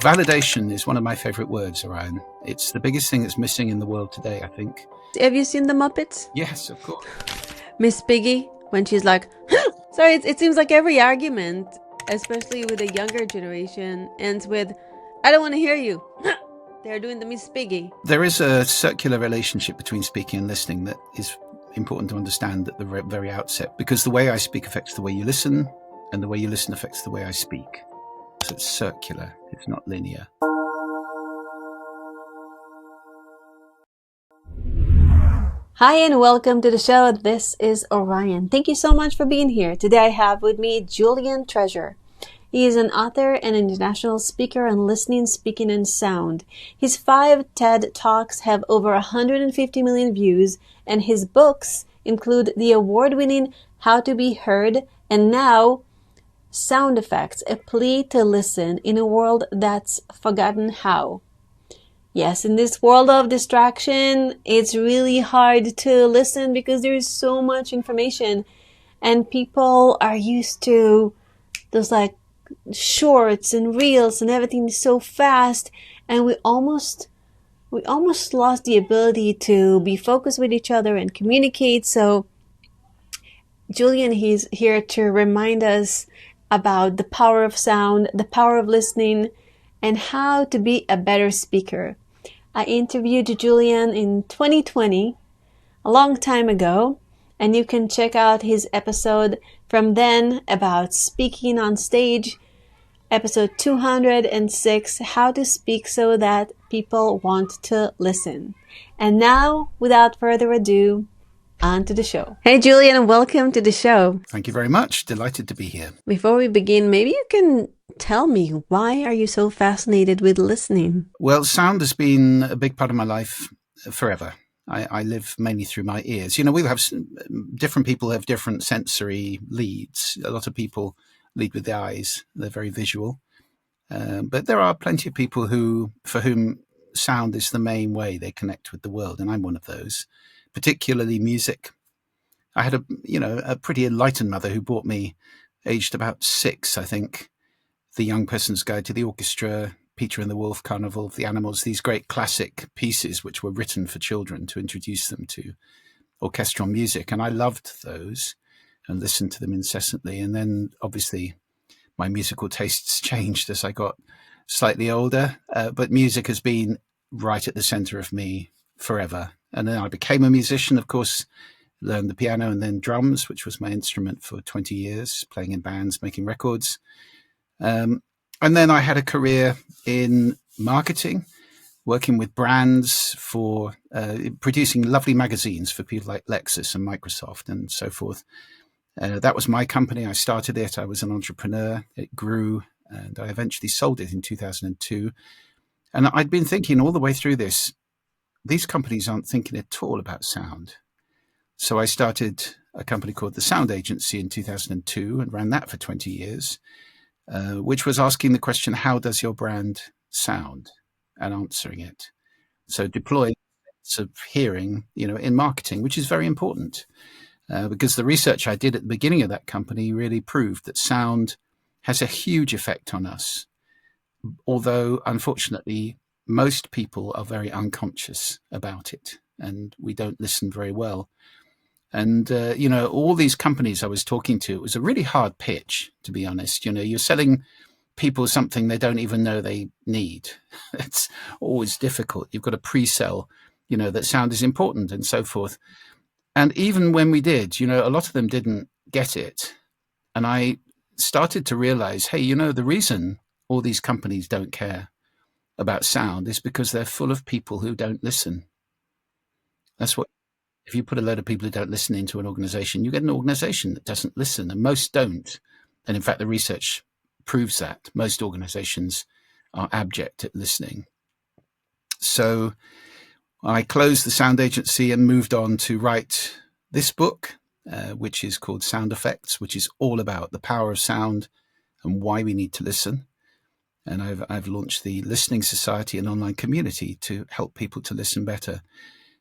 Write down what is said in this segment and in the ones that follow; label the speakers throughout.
Speaker 1: Validation is one of my favorite words, Orion. It's the biggest thing that's missing in the world today, I think.
Speaker 2: Have you seen the Muppets?
Speaker 1: Yes, of course.
Speaker 2: Miss Piggy, when she's like, sorry, it seems like every argument, especially with the younger generation, ends with, I don't want to hear you. They're doing the Miss Piggy.
Speaker 1: There is a circular relationship between speaking and listening that is important to understand at the very outset, because the way I speak affects the way you listen, and the way you listen affects the way I speak. So it's circular, it's not linear.
Speaker 2: Hi and welcome to the show. This is Orion. Thank you so much for being here. Today I have with me Julian Treasure. He is an author and international speaker on listening, speaking, and sound. His 5 TED Talks have over 150 million views, and his books include the award-winning How to Be Heard and now Sound Effects, a plea to listen in a world that's forgotten how. Yes, in this world of distraction, it's really hard to listen because there is so much information and people are used to those like shorts and reels and everything is so fast, and we almost lost the ability to be focused with each other and communicate. So Julian, he's here to remind us about the power of sound, the power of listening, and how to be a better speaker. I interviewed Julian in 2020, a long time ago, and you can check out his episode from then about speaking on stage, episode 206, How to Speak So That People Want to Listen. And now, without further ado, on to the show. Hey Julian, welcome to the show.
Speaker 1: Thank you very much. Delighted to be here.
Speaker 2: Before we begin, maybe you can tell me, why are you so fascinated with listening?
Speaker 1: Well, sound has been a big part of my life forever. I live mainly through my ears. You know, we'll have different people have different sensory leads. A lot of people lead with the eyes. They're very visual. But there are plenty of people for whom sound is the main way they connect with the world. And I'm one of those, particularly music. I had a pretty enlightened mother who brought me, aged about 6, I think, The Young Person's Guide to the Orchestra, Peter and the Wolf, Carnival of the Animals, these great classic pieces which were written for children to introduce them to orchestral music. And I loved those and listened to them incessantly. And then obviously my musical tastes changed as I got slightly older, but music has been right at the center of me forever. And then I became a musician, of course, learned the piano and then drums, which was my instrument for 20 years, playing in bands, making records. And then I had a career in marketing, working with brands for producing lovely magazines for people like Lexus and Microsoft and so forth. That was my company. I started it. I was an entrepreneur. It grew, and I eventually sold it in 2002. And I'd been thinking all the way through this, these companies aren't thinking at all about sound. So I started a company called the Sound Agency in 2002 and ran that for 20 years. Which was asking the question, how does your brand sound, and answering it. So deploying of hearing, in marketing, which is very important because the research I did at the beginning of that company really proved that sound has a huge effect on us. Although, unfortunately, most people are very unconscious about it and we don't listen very well. And, all these companies I was talking to, it was a really hard pitch, to be honest. You're selling people something they don't even know they need. It's always difficult. You've got to pre-sell, that sound is important and so forth. And even when we did, a lot of them didn't get it. And I started to realize, hey, the reason all these companies don't care about sound is because they're full of people who don't listen. If you put a load of people who don't listen into an organization, you get an organization that doesn't listen, and most don't. And in fact, the research proves that most organizations are abject at listening. So I closed the Sound Agency and moved on to write this book, which is called Sound Effects, which is all about the power of sound and why we need to listen. And I've launched the Listening Society, an online community to help people to listen better.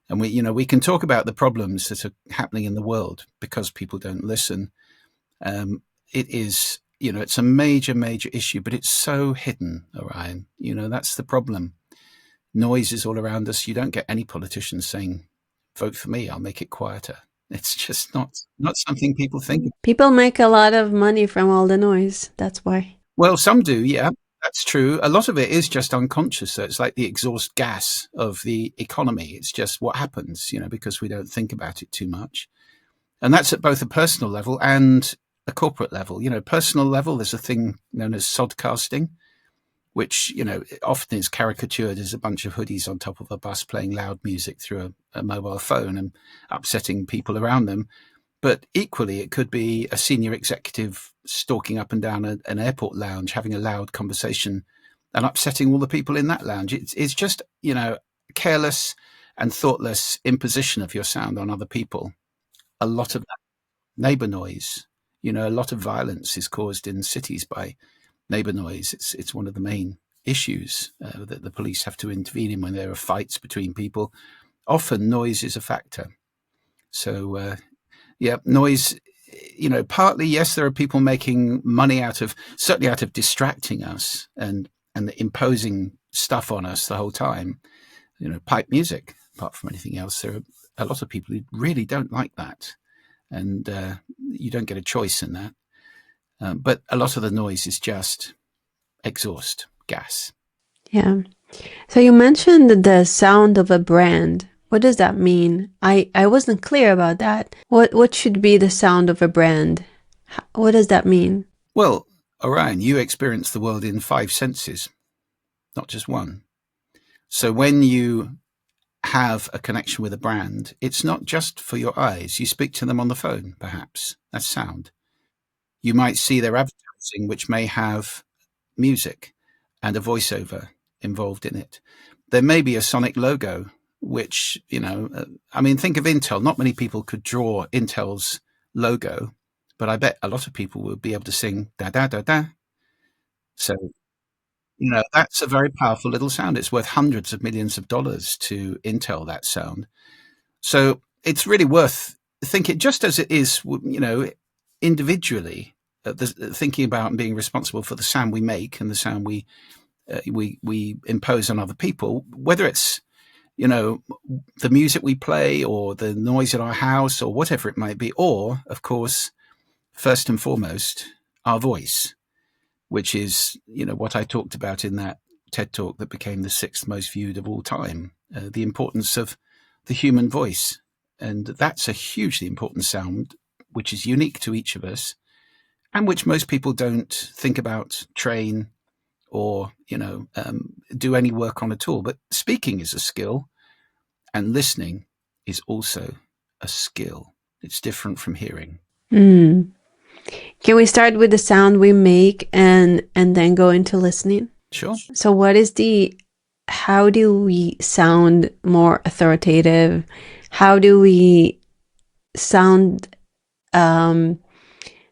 Speaker 1: And we can talk about the problems that are happening in the world because people don't listen. It is, it's a major, major issue, but it's so hidden, Orion. That's the problem. Noise is all around us. You don't get any politicians saying, vote for me, I'll make it quieter. It's just not something people think of.
Speaker 2: People make a lot of money from all the noise. That's why.
Speaker 1: Well, some do, yeah, that's true. A lot of it is just unconscious. So it's like the exhaust gas of the economy. It's just what happens, because we don't think about it too much. And that's at both a personal level and a corporate level. Personal level, there's a thing known as sodcasting, which, often is caricatured as a bunch of hoodies on top of a bus playing loud music through a mobile phone and upsetting people around them. But equally, it could be a senior executive stalking up and down an airport lounge, having a loud conversation and upsetting all the people in that lounge. It's just, careless and thoughtless imposition of your sound on other people. A lot of that neighbor noise, a lot of violence is caused in cities by neighbor noise. It's one of the main issues that the police have to intervene in when there are fights between people. Often noise is a factor. So, noise, partly, yes, there are people making money certainly out of distracting us and imposing stuff on us the whole time. Pipe music, apart from anything else, there are a lot of people who really don't like that. And you don't get a choice in that. But a lot of the noise is just exhaust gas.
Speaker 2: Yeah. So you mentioned the sound of a brand. What does that mean? I wasn't clear about that. What should be the sound of a brand? What does that mean?
Speaker 1: Well, Orion, you experience the world in 5 senses, not just one. So when you have a connection with a brand, it's not just for your eyes. You speak to them on the phone, perhaps. That's sound. You might see their advertising, which may have music and a voiceover involved in it. There may be a sonic logo, which, think of Intel. Not many people could draw Intel's logo, but I bet a lot of people would be able to sing da da da da. So, that's a very powerful little sound. It's worth hundreds of millions of dollars to Intel, that sound. So it's really worth thinking, just as it is, individually, thinking about and being responsible for the sound we make and the sound we impose on other people, whether it's, the music we play or the noise in our house or whatever it might be, or, of course, first and foremost, our voice, which is, what I talked about in that TED Talk that became the 6th most viewed of all time, the importance of the human voice. And that's a hugely important sound, which is unique to each of us and which most people don't think about, train, or, do any work on at all. But speaking is a skill and listening is also a skill. It's different from hearing.
Speaker 2: Mm. Can we start with the sound we make and then go into listening?
Speaker 1: Sure.
Speaker 2: So how do we sound more authoritative? How do we sound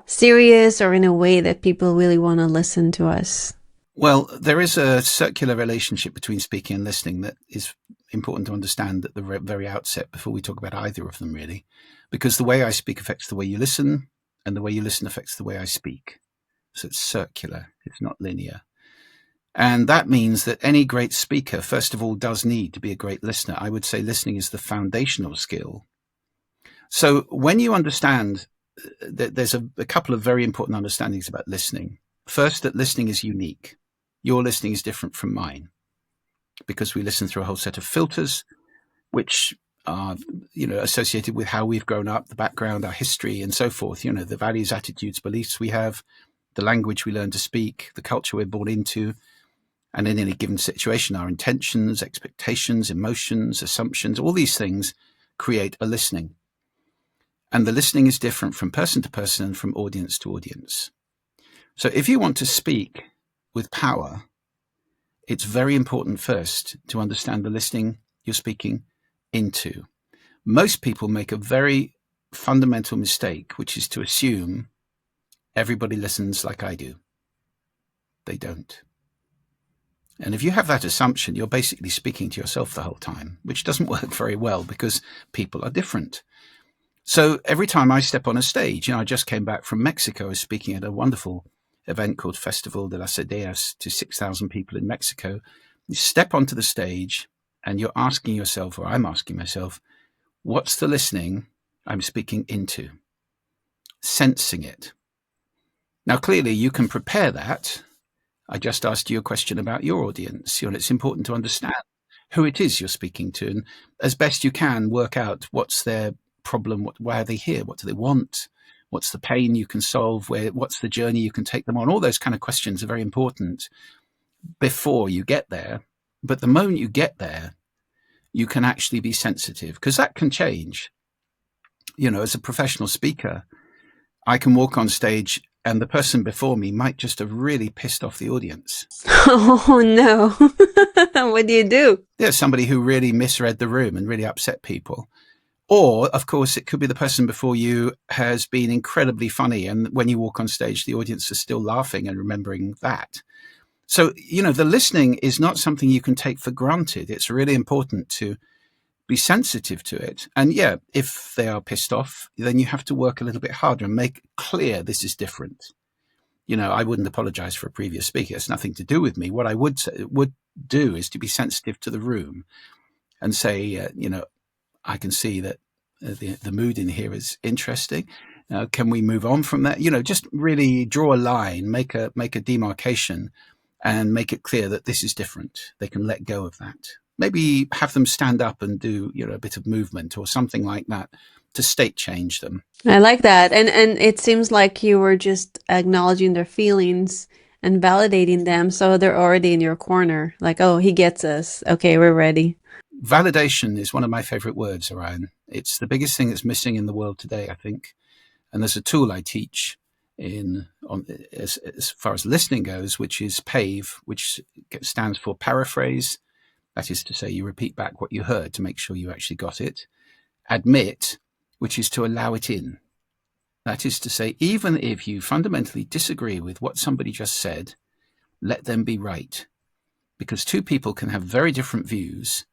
Speaker 2: serious or in a way that people really want to listen to us?
Speaker 1: Well, there is a circular relationship between speaking and listening that is important to understand at the very outset before we talk about either of them, really, because the way I speak affects the way you listen, and the way you listen affects the way I speak. So it's circular, it's not linear. And that means that any great speaker, first of all, does need to be a great listener. I would say listening is the foundational skill. So when you understand that there's a couple of very important understandings about listening. First, that listening is unique. Your listening is different from mine because we listen through a whole set of filters, which are, associated with how we've grown up, the background, our history, and so forth. The values, attitudes, beliefs we have, the language we learn to speak, the culture we're born into, and in any given situation, our intentions, expectations, emotions, assumptions, all these things create a listening. And the listening is different from person to person and from audience to audience. So if you want to speak with power, it's very important first to understand the listening you're speaking into. Most people make a very fundamental mistake, which is to assume everybody listens like I do. They don't. And if you have that assumption, you're basically speaking to yourself the whole time, which doesn't work very well because people are different. So every time I step on a stage, I just came back from Mexico. I was speaking at a wonderful event called Festival de las Ideas to 6,000 people in Mexico. You step onto the stage and you're asking yourself, or I'm asking myself, what's the listening I'm speaking into? Sensing it. Now, clearly, you can prepare that. I just asked you a question about your audience. It's important to understand who it is you're speaking to, and as best you can, work out what's their problem, why are they here, what do they want, what's the pain you can solve, what's the journey you can take them on. All those kind of questions are very important before you get there. But the moment you get there, you can actually be sensitive, because that can change. As a professional speaker, I can walk on stage and the person before me might just have really pissed off the audience.
Speaker 2: Oh, no. What do you do?
Speaker 1: There's somebody who really misread the room and really upset people. Or, of course, it could be the person before you has been incredibly funny, and when you walk on stage, the audience is still laughing and remembering that. So, the listening is not something you can take for granted. It's really important to be sensitive to it. And yeah, if they are pissed off, then you have to work a little bit harder and make clear this is different. I wouldn't apologize for a previous speaker. It's nothing to do with me. What I would do is to be sensitive to the room and say, I can see that the mood in here is interesting. Can we move on from that? Just really draw a line, make a demarcation, and make it clear that this is different. They can let go of that. Maybe have them stand up and do a bit of movement or something like that to state change them.
Speaker 2: I like that. And it seems like you were just acknowledging their feelings and validating them, so they're already in your corner. Like, oh, he gets us. Okay, we're ready.
Speaker 1: Validation is one of my favorite words, Orion. It's the biggest thing that's missing in the world today, I think. And there's a tool I teach as far as listening goes, which is PAVE, which stands for paraphrase. That is to say, you repeat back what you heard to make sure you actually got it. Admit, which is to allow it in. That is to say, even if you fundamentally disagree with what somebody just said, let them be right. Because two people can have very different views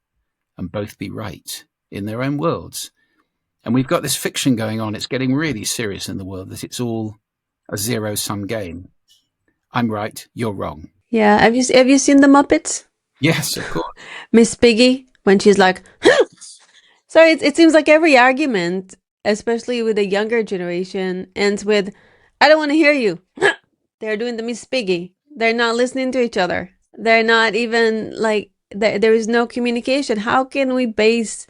Speaker 1: and both be right in their own worlds. And we've got this fiction going on. It's getting really serious in the world that it's all a zero-sum game. I'm right, you're wrong.
Speaker 2: Yeah. Have you seen the Muppets?
Speaker 1: Yes, of course.
Speaker 2: Miss Piggy, when she's like, so it seems like every argument, especially with the younger generation, ends with, I don't want to hear you. They're doing the Miss Piggy. They're not listening to each other. They're not even like, there is no communication. How can we base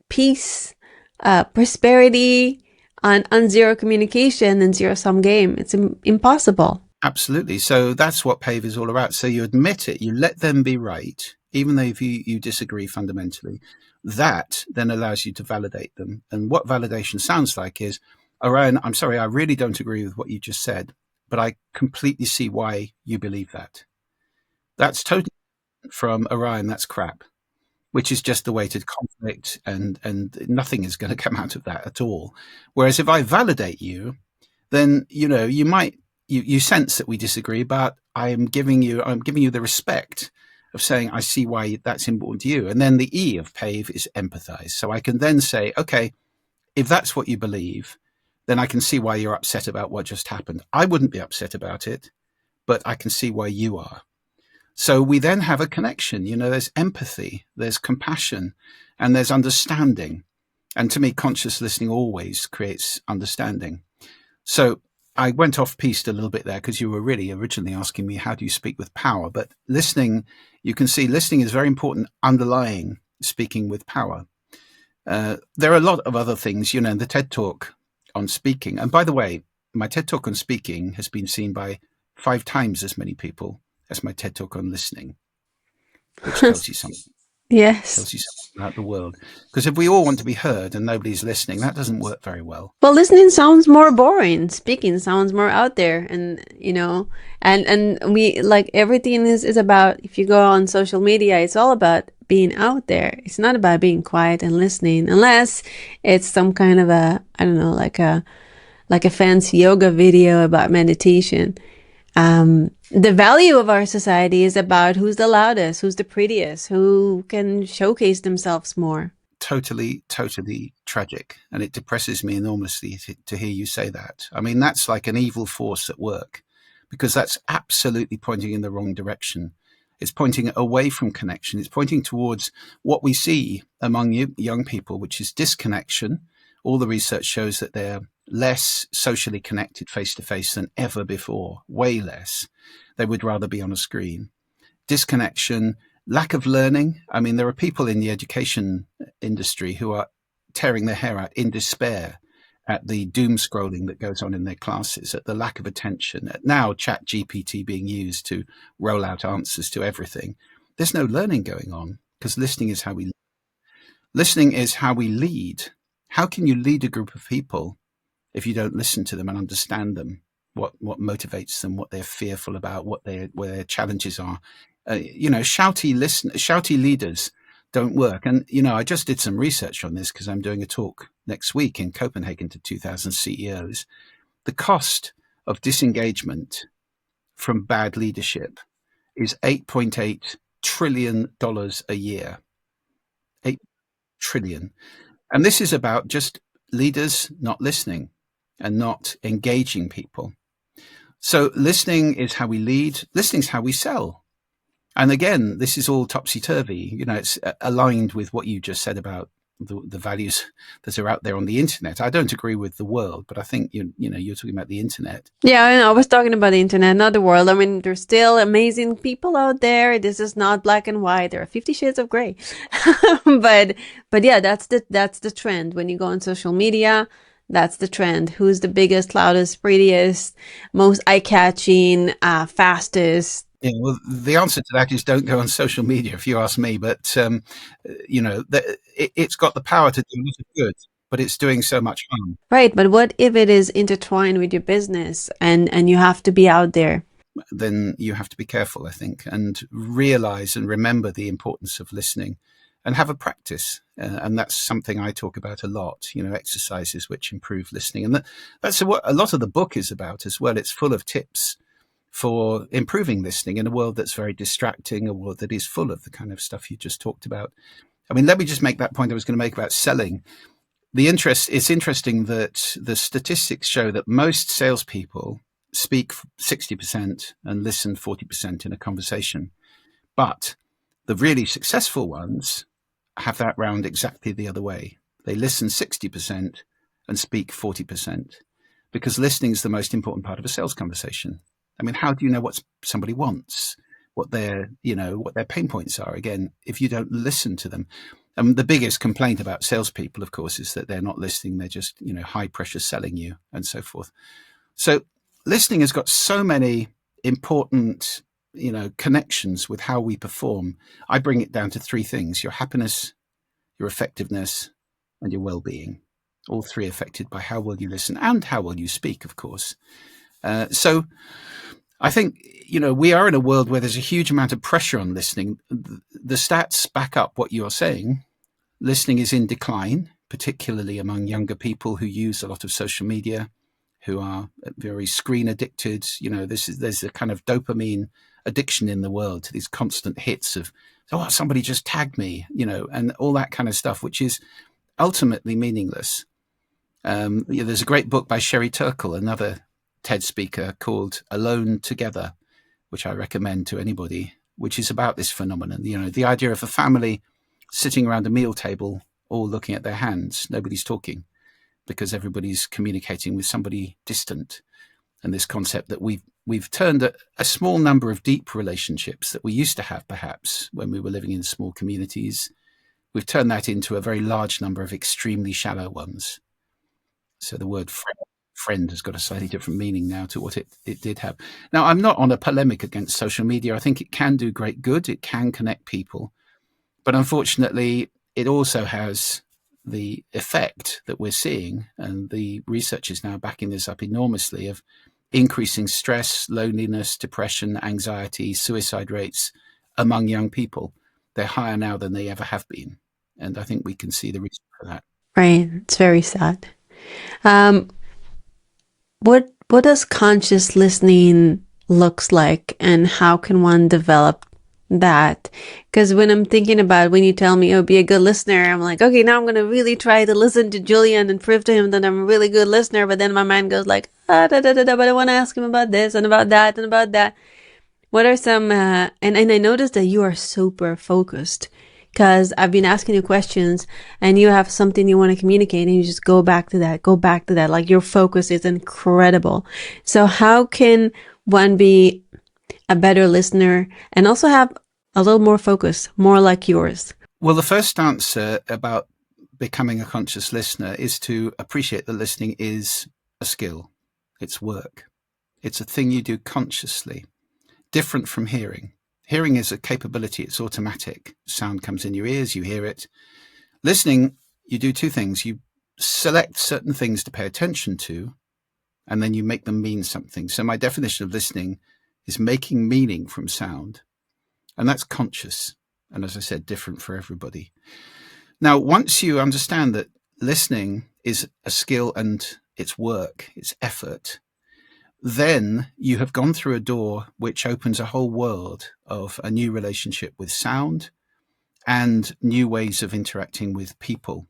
Speaker 2: peace, prosperity on zero communication and zero-sum game? It's impossible.
Speaker 1: Absolutely. So that's what PAVE is all about. So you admit it, you let them be right, even though if you disagree fundamentally. That then allows you to validate them. And what validation sounds like is, Orion, I'm sorry, I really don't agree with what you just said, but I completely see why you believe that. That's totally different from, Orion, that's crap, which is just the way to conflict, and nothing is going to come out of that at all. Whereas if I validate you, then, you might, you sense that we disagree, but I'm giving you the respect of saying, I see why that's important to you. And then the E of PAVE is empathize. So I can then say, okay, if that's what you believe, then I can see why you're upset about what just happened. I wouldn't be upset about it, but I can see why you are. So we then have a connection. There's empathy, there's compassion, and there's understanding. And to me, conscious listening always creates understanding. So I went off piste a little bit there because you were really originally asking me, how do you speak with power? But listening, you can see listening is very important underlying speaking with power. There are a lot of other things, the TED Talk on speaking. And by the way, my TED Talk on speaking has been seen by 5 times as many people as my TED Talk on listening, which tells you something.
Speaker 2: Yes.
Speaker 1: Tells you something about the world. Because if we all want to be heard and nobody's listening, that doesn't work very well.
Speaker 2: Well, listening sounds more boring. Speaking sounds more out there. And, and we, like, everything is about, if you go on social media, it's all about being out there. It's not about being quiet and listening, unless it's some kind of a, I don't know, like a fancy yoga video about meditation. The value of our society is about who's the loudest, who's the prettiest, who can showcase themselves more.
Speaker 1: Totally, totally tragic. And it depresses me enormously to hear you say that. I mean, that's like an evil force at work. because that's absolutely pointing in the wrong direction. It's pointing away from connection. It's pointing towards what we see among young people, which is disconnection. All the research shows that they're less socially connected face-to-face than ever before, way less. They would rather be on a screen. Disconnection, lack of learning. I mean, there are people in the education industry who are tearing their hair out in despair at the doom scrolling that goes on in their classes, at the lack of attention, at now Chat GPT being used to roll out answers to everything. There's no learning going on, because listening is how we lead. How can you lead a group of people if you don't listen to them and understand them, what motivates them, what they're fearful about, what their challenges are? Shouty leaders don't work. And, I just did some research on this because I'm doing a talk next week in Copenhagen to 2,000 CEOs. The cost of disengagement from bad leadership is $8.8 trillion a year. 8 trillion. And this is about just leaders not listening and not engaging people. So listening is how we lead. Listening is how we sell. And again, this is all topsy-turvy. It's aligned with what you just said about the values that are out there on the internet. I don't agree with the world, but I think you're talking about the internet.
Speaker 2: Yeah, I was talking about the internet, not the world. I mean, there's still amazing people out there. This is not black and white. There are 50 shades of gray. but yeah, that's the trend. When you go on social media, that's the trend. Who's the biggest, loudest, prettiest, most eye-catching, fastest?
Speaker 1: Yeah, well, the answer to that is don't go on social media, if you ask me. But it's got the power to do a lot of good, but it's doing so much harm.
Speaker 2: Right, but what if it is intertwined with your business and you have to be out there?
Speaker 1: Then you have to be careful, I think, and realize and remember the importance of listening, and have a practice. And that's something I talk about a lot. Exercises which improve listening, and that's what a lot of the book is about as well. It's full of tips for improving listening in a world that's very distracting, a world that is full of the kind of stuff you just talked about. I mean, let me just make that point I was going to make about selling. It's interesting that the statistics show that most salespeople speak 60% and listen 40% in a conversation. But the really successful ones have that round exactly the other way. They listen 60% and speak 40%, because listening is the most important part of a sales conversation. I mean, how do you know what somebody wants, what their pain points are? Again, if you don't listen to them. The biggest complaint about salespeople, of course, is that they're not listening. They're just, high pressure selling you and so forth. So listening has got so many important, connections with how we perform. I bring it down to 3 things: your happiness, your effectiveness, and your well-being. All 3 affected by how well you listen and how well you speak, of course. So I think, we are in a world where there's a huge amount of pressure on listening. The stats back up what you're saying. Listening is in decline, particularly among younger people who use a lot of social media, who are very screen addicted. There's a kind of dopamine addiction in the world to these constant hits of, somebody just tagged me, and all that kind of stuff, which is ultimately meaningless. There's a great book by Sherry Turkle, another TED speaker, called Alone Together, which I recommend to anybody, which is about this phenomenon. The idea of a family sitting around a meal table, all looking at their hands. Nobody's talking because everybody's communicating with somebody distant. And this concept that we've turned a small number of deep relationships that we used to have, perhaps, when we were living in small communities, we've turned that into a very large number of extremely shallow ones. So the word friend has got a slightly different meaning now to what it did have. Now, I'm not on a polemic against social media. I think it can do great good. It can connect people. But unfortunately, it also has the effect that we're seeing, and the research is now backing this up enormously, of increasing stress, loneliness, depression, anxiety, suicide rates among young people. They're higher now than they ever have been. And I think we can see the reason for that.
Speaker 2: Right. It's very sad. What does conscious listening looks like, and how can one develop that? Because when I'm thinking about, when you tell me, oh, be a good listener, I'm like, okay, now I'm going to really try to listen to Julian and prove to him that I'm a really good listener. But then my mind goes like, but I want to ask him about this and about that and about that. What are some, and I noticed that you are super focused because I've been asking you questions and you have something you want to communicate and you just go back to that, go back to that. Like your focus is incredible. So how can one be a better listener and also have a little more focus, more like yours?
Speaker 1: Well, the first answer about becoming a conscious listener is to appreciate that listening is a skill. It's work. It's a thing you do consciously, different from hearing. Hearing is a capability. It's automatic. Sound comes in your ears, you hear it. Listening, you do two things. You select certain things to pay attention to, and then you make them mean something. So my definition of listening is making meaning from sound. And that's conscious. And as I said, different for everybody. Now, once you understand that listening is a skill and it's work, it's effort, then you have gone through a door which opens a whole world of a new relationship with sound and new ways of interacting with people.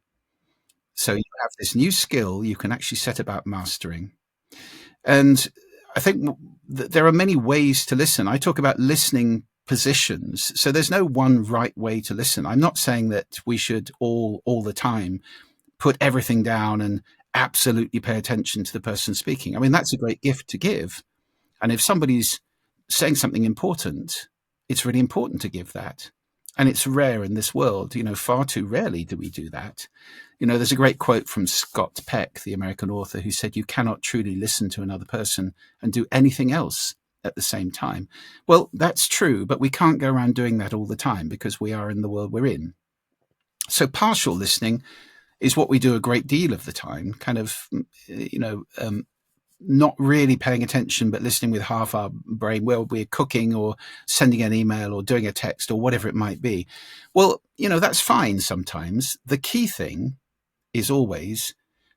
Speaker 1: So you have this new skill you can actually set about mastering. And I think there are many ways to listen. I talk about listening positions. So there's no one right way to listen. I'm not saying that we should all the time put everything down and absolutely pay attention to the person speaking. I mean, that's a great gift to give. And if somebody's saying something important, it's really important to give that. And it's rare in this world. Far too rarely do we do that. There's a great quote from Scott Peck, the American author, who said, "You cannot truly listen to another person and do anything else at the same time." Well, that's true, but we can't go around doing that all the time because we are in the world we're in. So partial listening is what we do a great deal of the time, kind of, not really paying attention, but listening with half our brain while we're cooking or sending an email or doing a text or whatever it might be. Well, that's fine sometimes. The key thing is always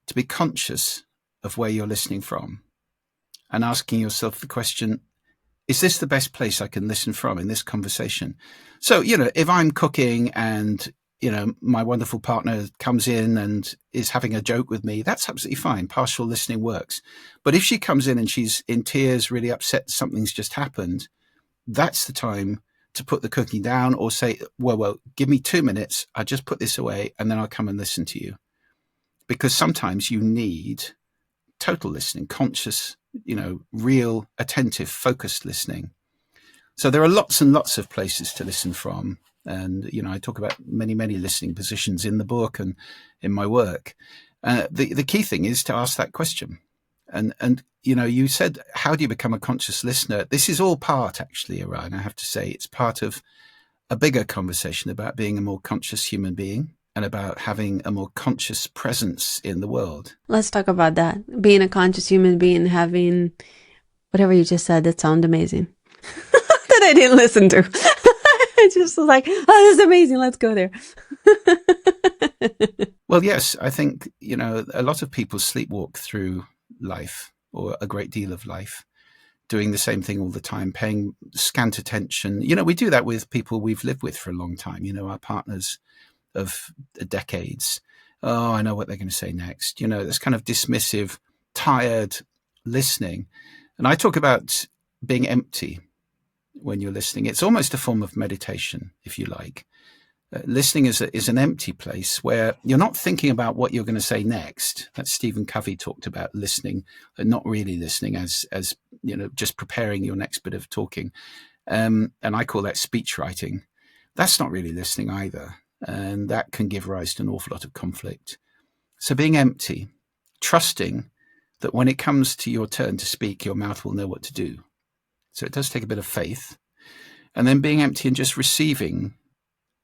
Speaker 1: to be conscious of where you're listening from and asking yourself the question, is this the best place I can listen from in this conversation? So, if I'm cooking and my wonderful partner comes in and is having a joke with me, that's absolutely fine. Partial listening works. But if she comes in and she's in tears, really upset, something's just happened, that's the time to put the cooking down or say, well, give me 2 minutes. I'll just put this away and then I'll come and listen to you. Because sometimes you need total listening, conscious, real, attentive, focused listening. So there are lots and lots of places to listen from. And, I talk about many, many listening positions in the book and in my work. The key thing is to ask that question. And you said, how do you become a conscious listener? This is all part, actually, Orion, I have to say. It's part of a bigger conversation about being a more conscious human being and about having a more conscious presence in the world.
Speaker 2: Let's talk about that. Being a conscious human being, having whatever you just said, that sounds amazing. That I didn't listen to. I just was like, oh, this is amazing. Let's go there.
Speaker 1: Well, yes, I think, a lot of people sleepwalk through life, or a great deal of life, doing the same thing all the time, paying scant attention. We do that with people we've lived with for a long time, our partners of decades. Oh, I know what they're going to say next. This kind of dismissive, tired listening. And I talk about being empty when you're listening. It's almost a form of meditation, if you like. Listening is an empty place where you're not thinking about what you're going to say next. That's Stephen Covey talked about listening, not really listening as just preparing your next bit of talking. And I call that speech writing. That's not really listening either. And that can give rise to an awful lot of conflict. So being empty, trusting that when it comes to your turn to speak, your mouth will know what to do. So it does take a bit of faith. And then being empty and just receiving.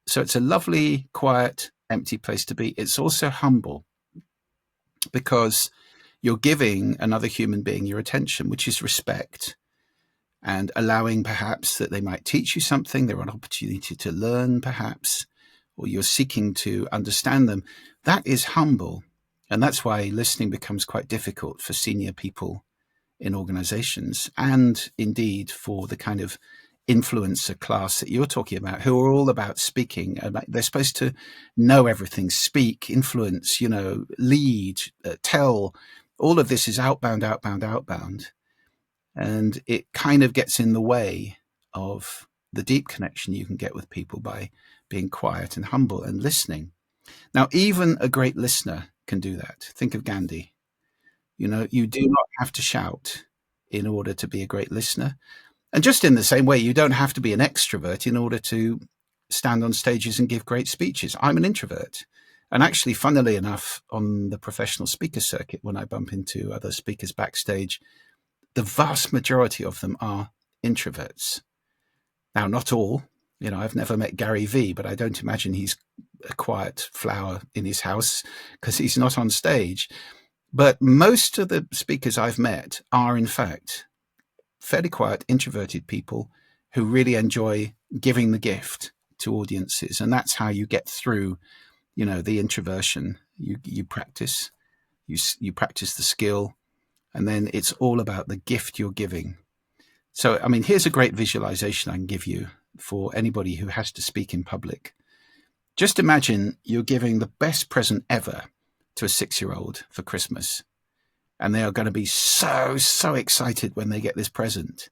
Speaker 1: So it's a lovely, quiet, empty place to be. It's also humble because you're giving another human being your attention, which is respect, and allowing perhaps that they might teach you something. They're an opportunity to learn perhaps, or you're seeking to understand them. That is humble. And that's why listening becomes quite difficult for senior people in organizations, and indeed for the kind of influencer class that you're talking about, who are all about speaking. They're supposed to know everything, speak, influence, lead, tell, all of this is outbound, outbound, outbound. And it kind of gets in the way of the deep connection you can get with people by being quiet and humble and listening. Now, even a great listener can do that. Think of Gandhi. You do not have to shout in order to be a great listener. And just in the same way, you don't have to be an extrovert in order to stand on stages and give great speeches. I'm an introvert. And actually, funnily enough, on the professional speaker circuit, when I bump into other speakers backstage, the vast majority of them are introverts. Now, not all. I've never met Gary Vee, but I don't imagine he's a quiet flower in his house because he's not on stage. But most of the speakers I've met are, in fact, fairly quiet, introverted people who really enjoy giving the gift to audiences. And that's how you get through, the introversion. You practice, you practice the skill, and then it's all about the gift you're giving. So, here's a great visualization I can give you for anybody who has to speak in public. Just imagine you're giving the best present ever to a 6-year-old for Christmas. And they are going to be so, so excited when they get this present.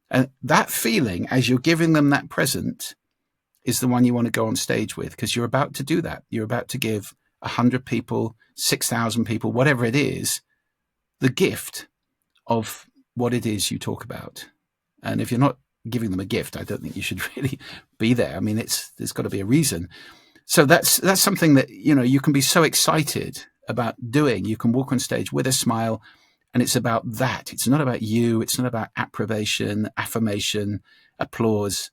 Speaker 1: And that feeling as you're giving them that present is the one you want to go on stage with, because you're about to do that. You're about to give 100 people, 6,000 people, whatever it is, the gift of what it is you talk about. And if you're not giving them a gift, I don't think you should really be there. There's got to be a reason. So that's something that, you can be so excited about doing. You can walk on stage with a smile, and it's about that. It's not about you. It's not about approbation, affirmation, applause,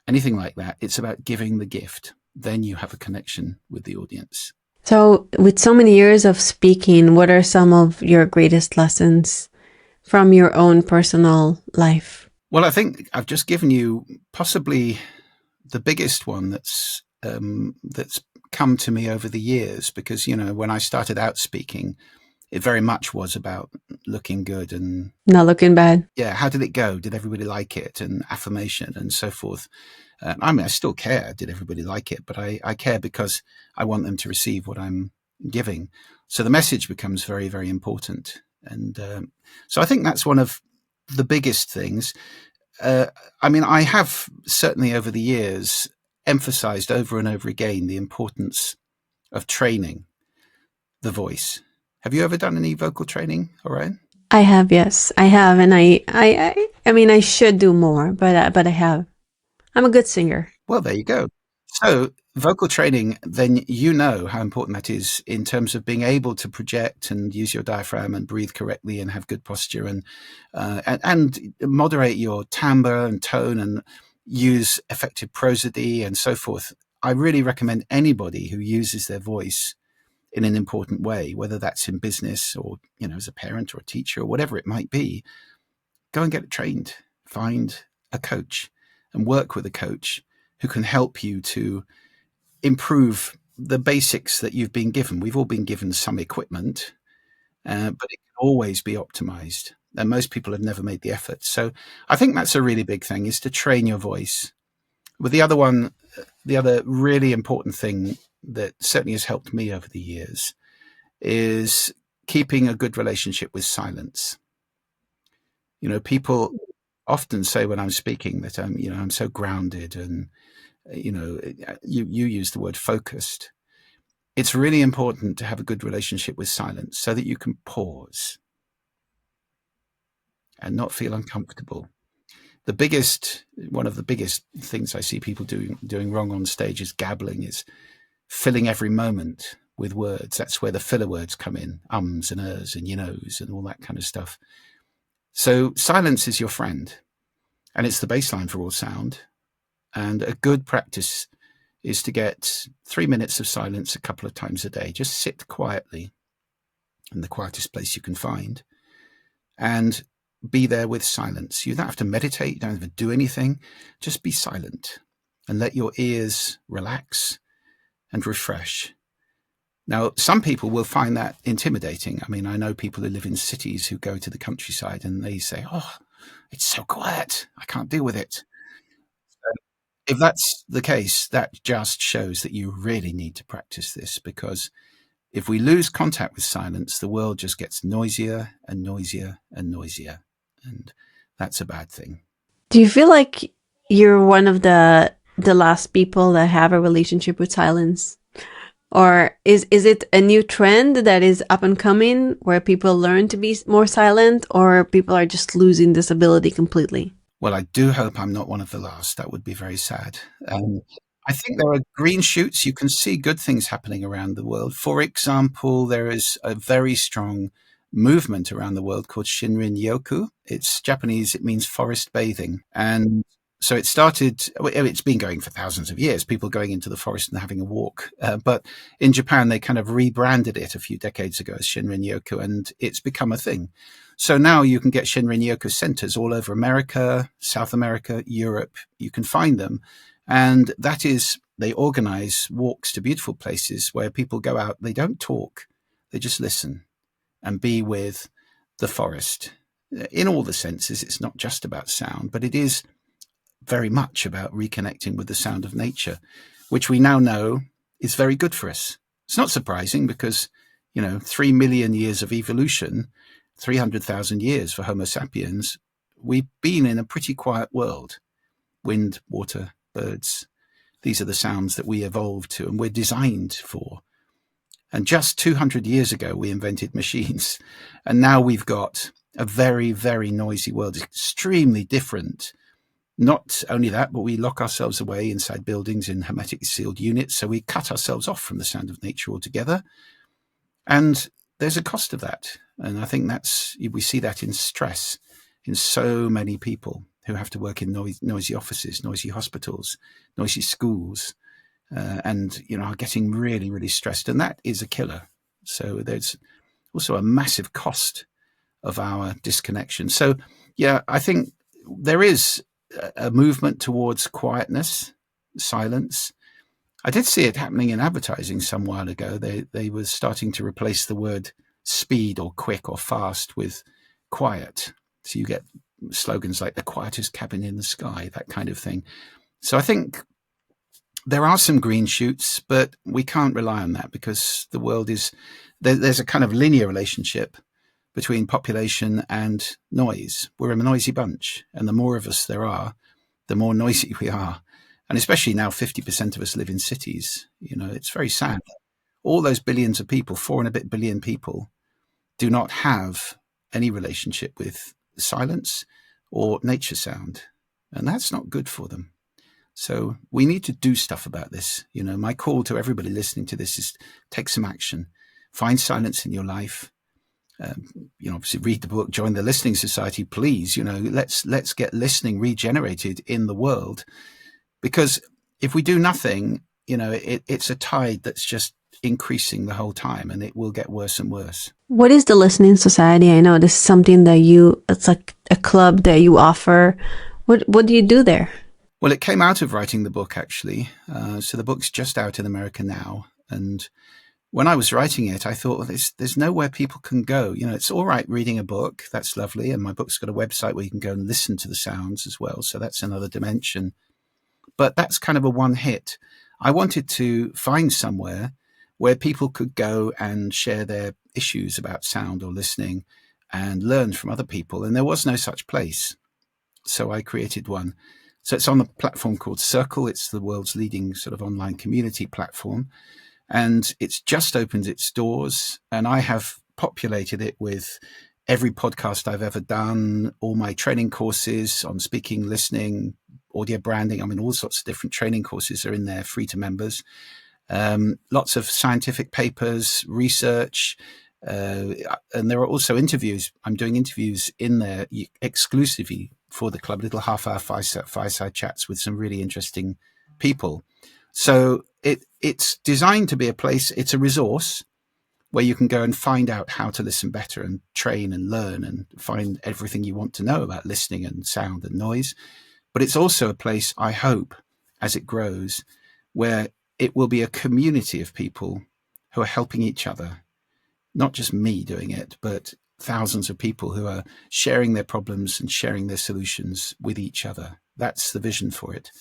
Speaker 1: anything like that. It's about giving the gift. Then you have a connection with the audience.
Speaker 2: So with so many years of speaking, what are some of your greatest lessons from your own personal life?
Speaker 1: Well, I think I've just given you possibly the biggest one that's come to me over the years, because, when I started out speaking, it very much was about looking good and
Speaker 2: not looking bad.
Speaker 1: Yeah. How did it go? Did everybody like it? And affirmation and so forth. I still care. Did everybody like it? But I care because I want them to receive what I'm giving. So the message becomes very, very important. And so I think that's one of the biggest things. I have certainly over the years emphasized over and over again the importance of training the voice. Have you ever done any vocal training, Orion?
Speaker 2: I have, yes, I have, and I should do more, but I have. I'm a good singer.
Speaker 1: Well, there you go. So vocal training, then you know how important that is in terms of being able to project and use your diaphragm and breathe correctly and have good posture and moderate your timbre and tone and use effective prosody and so forth. I really recommend anybody who uses their voice in an important way, whether that's in business or, as a parent or a teacher or whatever it might be, go and get it trained. Find a coach and work with a coach who can help you to improve the basics that you've been given. We've all been given some equipment, but it can always be optimized. And most people have never made the effort. So I think that's a really big thing, is to train your voice. But the other really important thing that certainly has helped me over the years is keeping a good relationship with silence. People often say when I'm speaking that I'm so grounded and, you use the word focused. It's really important to have a good relationship with silence so that you can pause and not feel uncomfortable. One of the biggest things I see people doing wrong on stage is gabbling, is filling every moment with words. That's where the filler words come in, ums and ers and and all that kind of stuff. So silence is your friend, and it's the baseline for all sound. And a good practice is to get 3 minutes of silence a couple of times a day. Just sit quietly in the quietest place you can find and be there with silence. You don't have to meditate. You don't have to do anything. Just be silent and let your ears relax and refresh. Now, some people will find that intimidating. I know people who live in cities who go to the countryside and they say, "Oh, it's so quiet. I can't deal with it." If that's the case, that just shows that you really need to practice this, because If we lose contact with silence, the world just gets noisier and noisier and noisier. And that's a bad thing.
Speaker 2: Do you feel like you're one of the last people that have a relationship with silence? Or is it a new trend that is up and coming where people learn to be more silent, or people are just losing this ability completely?
Speaker 1: Well, I do hope I'm not one of the last. That would be very sad. I think there are green shoots. You can see good things happening around the world. For example, there is a very strong movement around the world called Shinrin Yoku. It's Japanese, it means forest bathing. And so it started, it's been going for thousands of years, people going into the forest and having a walk. But in Japan, they kind of rebranded it a few decades ago as Shinrin Yoku, and it's become a thing. So now you can get Shinrin Yoku centers all over America, South America, Europe. You can find them. And that is, they organize walks to beautiful places where people go out, they don't talk, they just listen and be with the forest. In all the senses, it's not just about sound, but it is very much about reconnecting with the sound of nature, which we now know is very good for us. It's not surprising because, 3 million years of evolution, 300,000 years for Homo sapiens, we've been in a pretty quiet world. Wind, water, birds. These are the sounds that we evolved to and we're designed for. And just 200 years ago, we invented machines. And now we've got a very, very noisy world, extremely different. Not only that, but we lock ourselves away inside buildings in hermetically sealed units. So we cut ourselves off from the sound of nature altogether. And there's a cost of that. And I think we see that in stress in so many people who have to work in noisy offices, noisy hospitals, noisy schools, and are getting really, really stressed. And that is a killer. So there's also a massive cost of our disconnection. So, yeah, I think there is a movement towards quietness, silence. I did see it happening in advertising some while ago. They were starting to replace the word speed or quick or fast with quiet. So you get slogans like the quietest cabin in the sky, that kind of thing. So I think there are some green shoots, but we can't rely on that because the world is, there's a kind of linear relationship between population and noise. We're a noisy bunch, and the more of us there are, the more noisy we are. And especially now 50% of us live in cities. It's very sad. All those billions of people, 4 and a bit billion people, do not have any relationship with silence or nature sound. And that's not good for them. So we need to do stuff about this. My call to everybody listening to this is take some action. Find silence in your life. Obviously read the book, join the listening society, please. Let's get listening regenerated in the world. Because if we do nothing, it's a tide that's just increasing the whole time, and it will get worse and worse.
Speaker 2: What is the listening society? I know this is something that it's like a club that you offer. What do you do there?
Speaker 1: Well, it came out of writing the book, actually. So the book's just out in America now. And when I was writing it, I thought, well, there's nowhere people can go. It's all right reading a book. That's lovely. And my book's got a website where you can go and listen to the sounds as well. So that's another dimension. But that's kind of a one hit. I wanted to find somewhere where people could go and share their issues about sound or listening and learn from other people. And there was no such place. So I created one. So it's on a platform called Circle. It's the world's leading sort of online community platform. And it's just opened its doors. And I have populated it with every podcast I've ever done, all my training courses on speaking, listening, audio branding. All sorts of different training courses are in there, free to members. Lots of scientific papers, research, and there are also interviews. I'm doing interviews in there exclusively for the club, little half-hour fireside chats with some really interesting people. So it's designed to be a place, it's a resource where you can go and find out how to listen better and train and learn and find everything you want to know about listening and sound and noise. But it's also a place, I hope, as it grows, where it will be a community of people who are helping each other. Not just me doing it, but thousands of people who are sharing their problems and sharing their solutions with each other. That's the vision for it.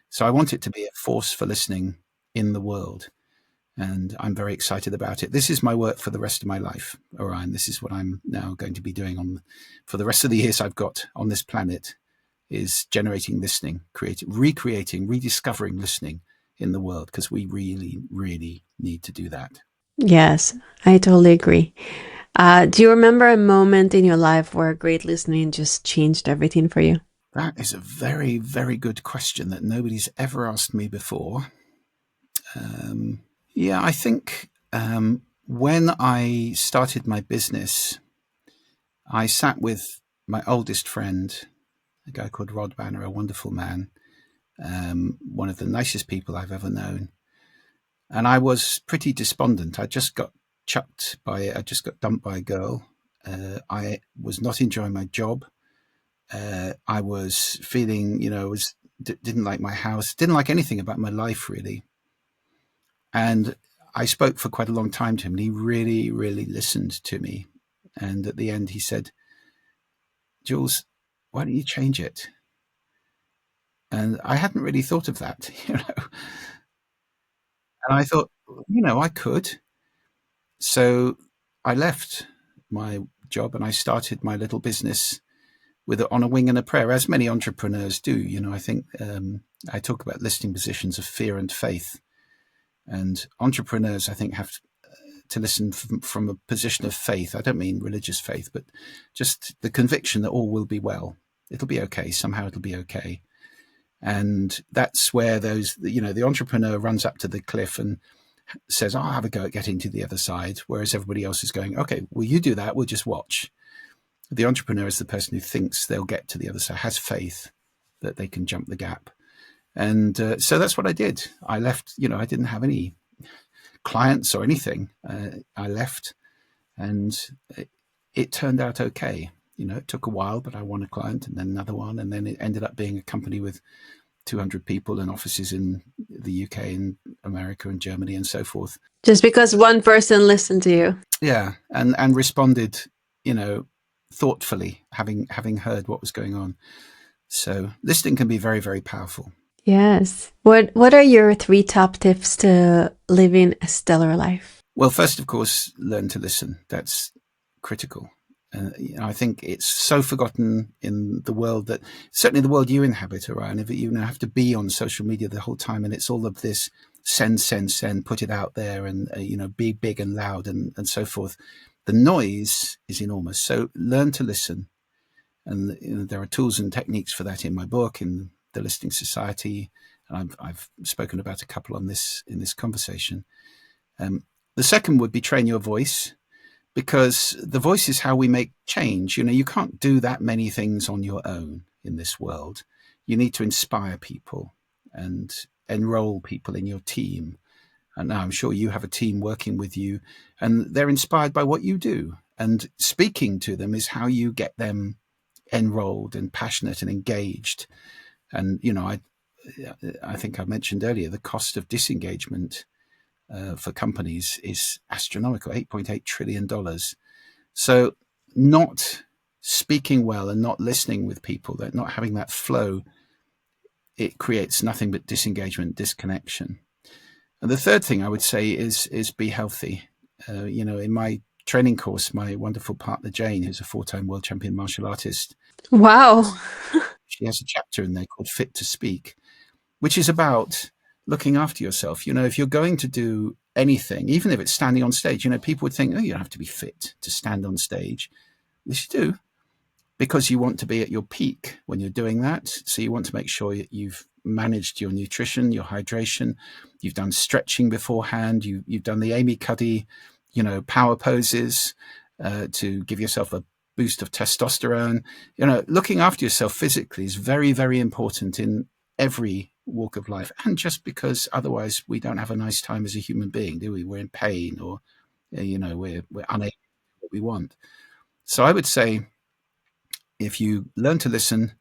Speaker 1: So I want it to be a force for listening in the world. And I'm very excited about it. This is my work for the rest of my life, Orion. This is what I'm now going to be doing for the rest of the years I've got on this planet, is generating listening, recreating, rediscovering listening in the world, because we really, really need to do that.
Speaker 2: Yes, I totally agree. Do you remember a moment in your life where great listening just changed everything for you?
Speaker 1: That is a very, very good question that nobody's ever asked me before. Yeah, I think when I started my business, I sat with my oldest friend, a guy called Rod Banner, a wonderful man, one of the nicest people I've ever known. And I was pretty despondent. I just got dumped by a girl. I was not enjoying my job. I was feeling, didn't like my house, didn't like anything about my life really. And I spoke for quite a long time to him, and he really, really listened to me. And at the end, he said, "Jules, why don't you change it?" And I hadn't really thought of that, And I thought, I could. So I left my job and I started my little business on a wing and a prayer, as many entrepreneurs do. I think I talk about listing positions of fear and faith. And entrepreneurs, I think, have to listen from a position of faith. I don't mean religious faith, but just the conviction that all will be well. It'll be okay. Somehow it'll be okay. And that's where the entrepreneur runs up to the cliff and says, I'll have a go at getting to the other side, whereas everybody else is going, okay, well, you do that, we'll just watch. The entrepreneur is the person who thinks they'll get to the other side, has faith that they can jump the gap. And so that's what I did. I left, I didn't have any clients or anything. I left, and it turned out okay. It took a while, but I won a client and then another one. And then it ended up being a company with 200 people and offices in the UK and America and Germany and so forth.
Speaker 2: Just because one person listened to you.
Speaker 1: Yeah, and responded, thoughtfully, having heard what was going on. So listening can be very, very powerful.
Speaker 2: Yes. What are your 3 top tips to living a stellar life?
Speaker 1: Well, first, of course, learn to listen. That's critical. I think it's so forgotten in the world, that certainly the world you inhabit, Orion, if you have to be on social media the whole time, and it's all of this send, put it out there, and be big and loud and so forth. The noise is enormous. So learn to listen, and there are tools and techniques for that in my book, in the Listening Society, and I've spoken about a couple in this conversation. The second would be train your voice, because the voice is how we make change. You can't do that many things on your own in this world. You need to inspire people and enroll people in your team. And now I'm sure you have a team working with you, and they're inspired by what you do. And speaking to them is how you get them enrolled and passionate and engaged. And, I think I mentioned earlier, the cost of disengagement for companies is astronomical, $8.8 trillion. So not speaking well and not listening with people, that not having that flow, it creates nothing but disengagement, disconnection. And the third thing I would say is be healthy. In my training course, my wonderful partner, Jane, who's a 4-time world champion martial artist.
Speaker 2: Wow.
Speaker 1: She has a chapter in there called Fit to Speak, which is about looking after yourself. If you're going to do anything, even if it's standing on stage, people would think, oh, you don't have to be fit to stand on stage. Yes, you do, because you want to be at your peak when you're doing that. So you want to make sure that you've managed your nutrition, your hydration, you've done stretching beforehand, you've done the Amy Cuddy, power poses to give yourself a boost of testosterone. Looking after yourself physically is very, very important in every walk of life, and just because otherwise we don't have a nice time as a human being, do we? We're in pain, or we're unable to do what we want. So I would say, if you learn to listen,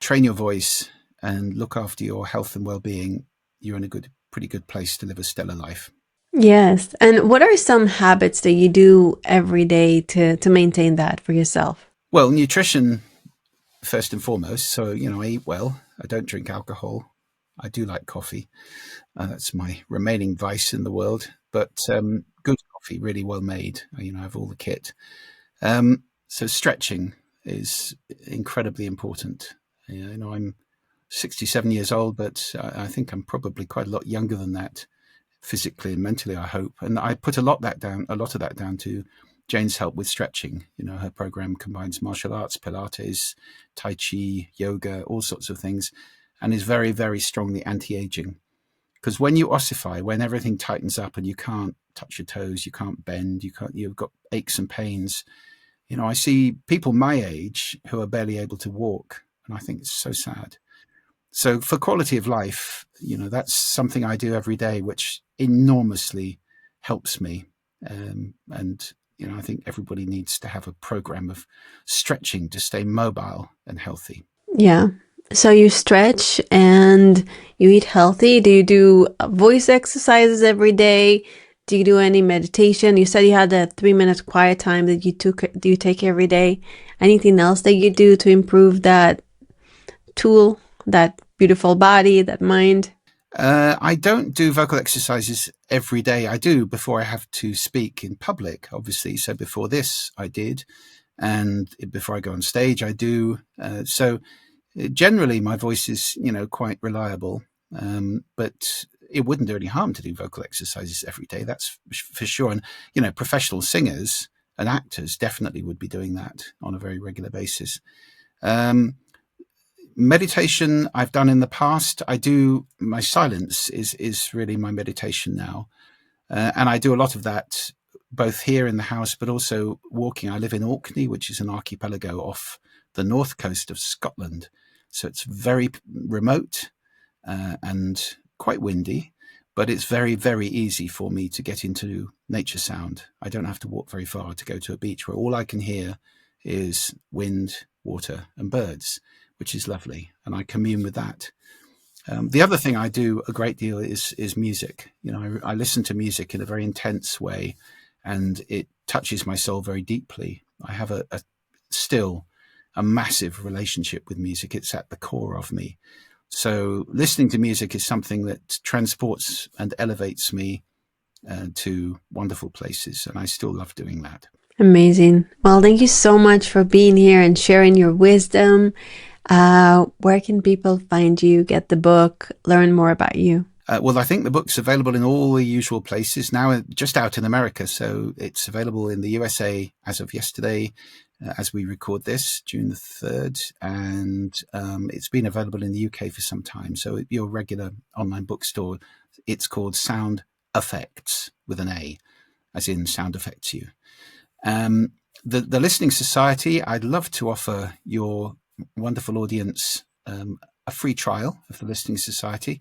Speaker 1: train your voice, and look after your health and well-being, you're in a pretty good place to live a stellar life.
Speaker 2: Yes. And what are some habits that you do every day to maintain that for yourself?
Speaker 1: Well, nutrition first and foremost. So, I eat well. I don't drink alcohol. I do like coffee. That's my remaining vice in the world. but good coffee, really well made. I have all the kit. So stretching is incredibly important. I'm 67 years old, but I think I'm probably quite a lot younger than that, physically and mentally, I hope. And I put a lot of that down to Jane's help with stretching. Her program combines martial arts, Pilates, Tai Chi, yoga, all sorts of things, and is very, very strongly anti-aging. Because when you ossify, when everything tightens up and you can't touch your toes, you can't bend, you've got aches and pains. I see people my age who are barely able to walk, and I think it's so sad. So for quality of life, that's something I do every day, which enormously helps me. And I think everybody needs to have a program of stretching to stay mobile and healthy.
Speaker 2: Yeah. So you stretch and you eat healthy. Do you do voice exercises every day? Do you do any meditation? You said you had a 3-minute quiet time that do you take every day? Anything else that you do to improve that tool, that beautiful body, that mind?
Speaker 1: I don't do vocal exercises every day. I do before I have to speak in public, obviously. So before this, I did. And before I go on stage, I do. So generally, my voice is, quite reliable. But it wouldn't do any harm to do vocal exercises every day. That's for sure. And, professional singers and actors definitely would be doing that on a very regular basis. Meditation I've done in the past. My silence is really my meditation now. And I do a lot of that both here in the house, but also walking. I live in Orkney, which is an archipelago off the north coast of Scotland. So it's very remote and quite windy, but it's very, very easy for me to get into nature sound. I don't have to walk very far to go to a beach where all I can hear is wind, water, and birds, which is lovely. And I commune with that. The other thing I do a great deal is music. I listen to music in a very intense way, and it touches my soul very deeply. I have still a massive relationship with music. It's at the core of me. So listening to music is something that transports and elevates me to wonderful places, and I still love doing that.
Speaker 2: Amazing. Well, thank you so much for being here and sharing your wisdom. Where can people find you, get the book, learn more about you?
Speaker 1: Well, I think the book's available in all the usual places now, just out in America. So it's available in the USA as of yesterday, as we record this, June the 3rd. And it's been available in the UK for some time. So at your regular online bookstore, it's called Sound Affects with an A, as in Sound Affects You. The Listening Society, I'd love to offer your wonderful audience a free trial of the Listening Society.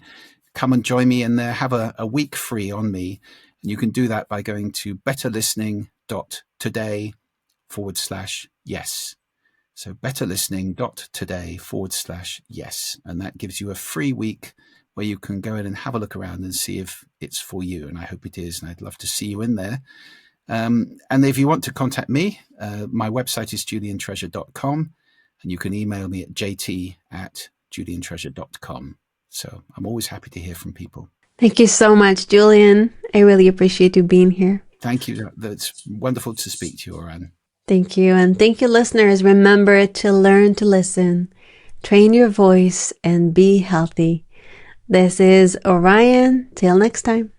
Speaker 1: Come and join me in there, have a week free on me. And you can do that by going to betterlistening.today/yes. So betterlistening.today/yes. And that gives you a free week where you can go in and have a look around and see if it's for you. And I hope it is. And I'd love to see you in there. And if you want to contact me, my website is juliantreasure.com. And you can email me at jt@juliantreasure.com. So I'm always happy to hear from people.
Speaker 2: Thank you so much, Julian. I really appreciate you being here.
Speaker 1: Thank you. It's wonderful to speak to you, Orion.
Speaker 2: Thank you. And thank you, listeners. Remember to learn to listen, train your voice, and be healthy. This is Orion. Till next time.